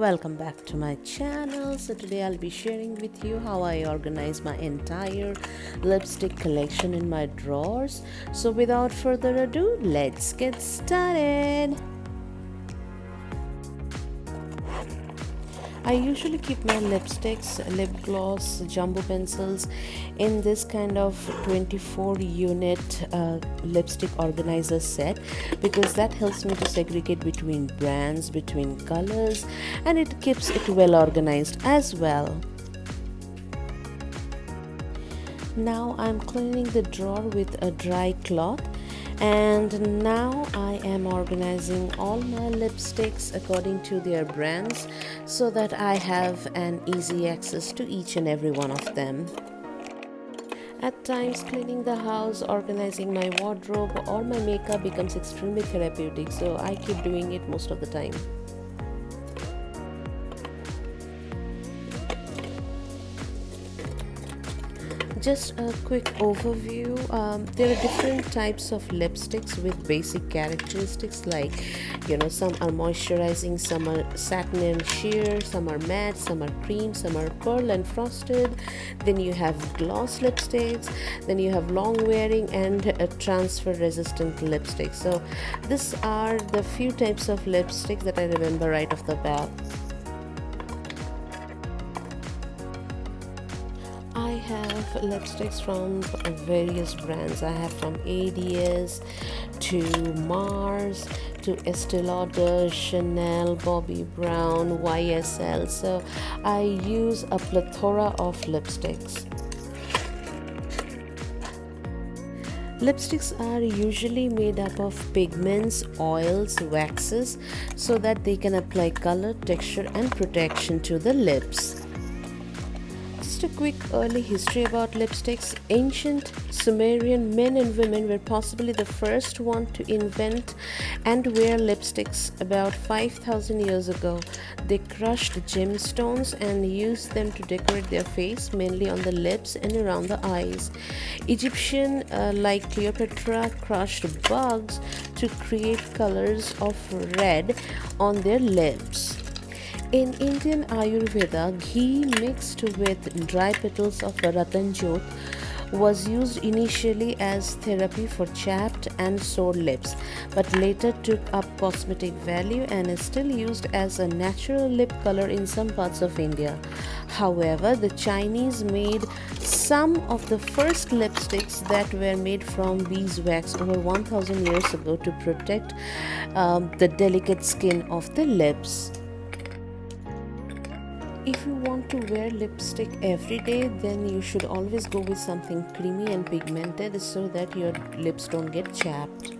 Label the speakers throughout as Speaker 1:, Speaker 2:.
Speaker 1: welcome back to my channel. So today I'll be sharing with you how I organize my entire lipstick collection in my drawers. So without further ado, let's get started. I usually keep my lipsticks, lip gloss, jumbo pencils in this kind of 24 unit lipstick organizer set, because that helps me to segregate between brands, between colors, and it keeps it well organized as well. Now I'm cleaning the drawer with a dry cloth, and now I am organizing all my lipsticks according to their brands so that I have an easy access to each and every one of them. At times, cleaning the house, organizing my wardrobe or my makeup becomes extremely therapeutic, so I keep doing it most of the time. Just a quick overview. There are different types of lipsticks with basic characteristics, like some are moisturizing, some are satin and sheer, some are matte, some are cream, some are pearl and frosted. Then you have gloss lipsticks, then you have long wearing and transfer resistant lipsticks. So these are the few types of lipstick that I remember right off the bat. I have lipsticks from various brands. I have from ADS to Mars to Estee Lauder, Chanel, Bobbi Brown, YSL. So I use a plethora of lipsticks. Lipsticks are usually made up of pigments, oils, waxes, so that they can apply color, texture, and protection to the lips. Just a quick early history about lipsticks. Ancient Sumerian men and women were possibly the first one to invent and wear lipsticks about 5,000 years ago. They crushed gemstones and used them to decorate their face, mainly on the lips and around the eyes. Egyptian, like Cleopatra, crushed bugs to create colors of red on their lips. In Indian Ayurveda, ghee mixed with dry petals of Ratanjot was used initially as therapy for chapped and sore lips, but later took up cosmetic value and is still used as a natural lip color in some parts of India. However, the Chinese made some of the first lipsticks that were made from beeswax over 1000 years ago to protect the delicate skin of the lips. If you want to wear lipstick every day, then you should always go with something creamy and pigmented so that your lips don't get chapped.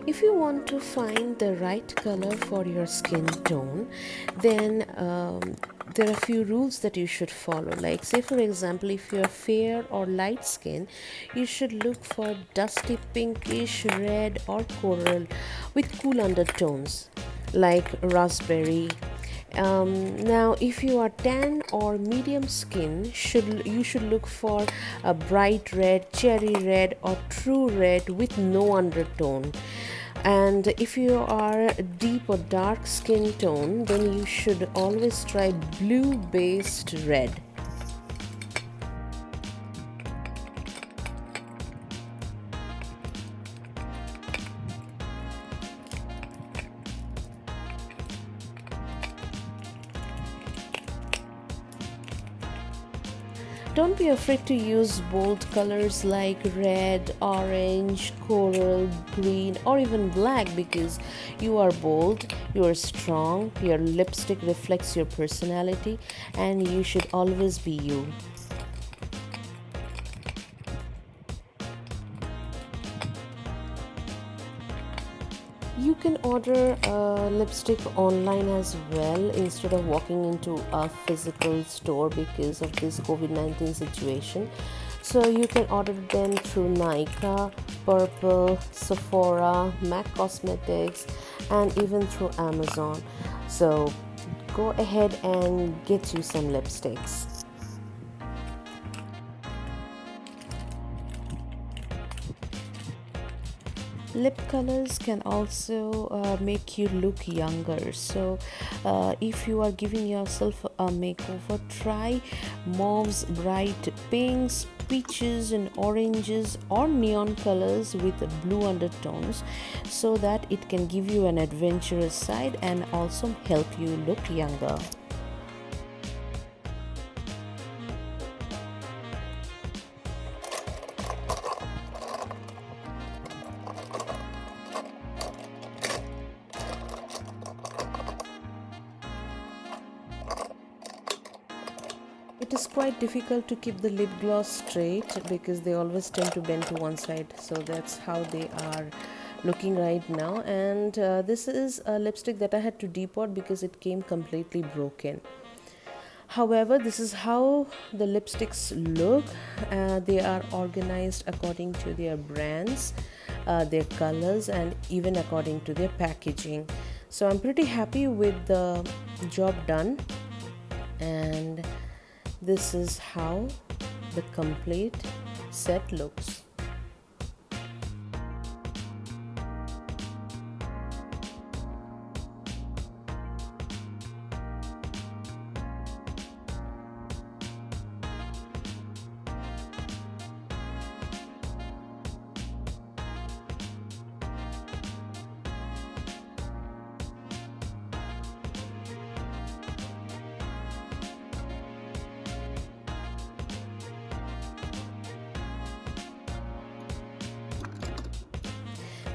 Speaker 1: If you want to find the right color for your skin tone, then there are a few rules that you should follow. Like, say for example, if you're fair or light skin, you should look for dusty pinkish red or coral with cool undertones like raspberry. Now if you are tan or medium skin, you should look for a bright red, cherry red, or true red with no undertone. And if you are deep or dark skin tone, then you should always try blue based red. Don't be afraid to use bold colors like red, orange, coral, green, or even black, because you are bold, you are strong, your lipstick reflects your personality, and you should always be you. You can order lipstick online as well instead of walking into a physical store because of this COVID-19 situation. So you can order them through Nykaa, Purple, Sephora, MAC Cosmetics, and even through Amazon. So go ahead and get you some lipsticks. Lip colors can also make you look younger. So if you are giving yourself a makeover, try mauves, bright pinks, peaches and oranges, or neon colors with blue undertones, so that it can give you an adventurous side and also help you look younger. It is quite difficult to keep the lip gloss straight because they always tend to bend to one side, so that's how they are looking right now. And this is a lipstick that I had to depot because it came completely broken. However, this is how the lipsticks look. They are organized according to their brands, their colors, and even according to their packaging. So I'm pretty happy with the job done, and this is how the complete set looks.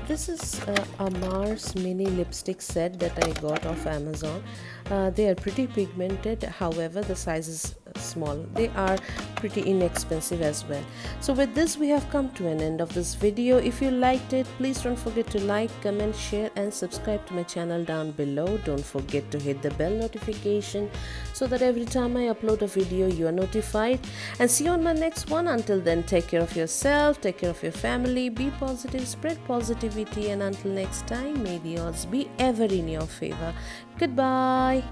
Speaker 1: This is a Mars mini lipstick set that I got off Amazon. They are pretty pigmented, however the size is small. They are pretty inexpensive as well. So with this we have come to an end of this video. If you liked it, please don't forget to like, comment, share and subscribe to my channel down below. Don't forget to hit the bell notification so that every time I upload a video you are notified. And see you on my next one. Until then, take care of yourself, take care of your family, be positive, spread positivity, and until next time, may the odds be ever in your favor. Goodbye.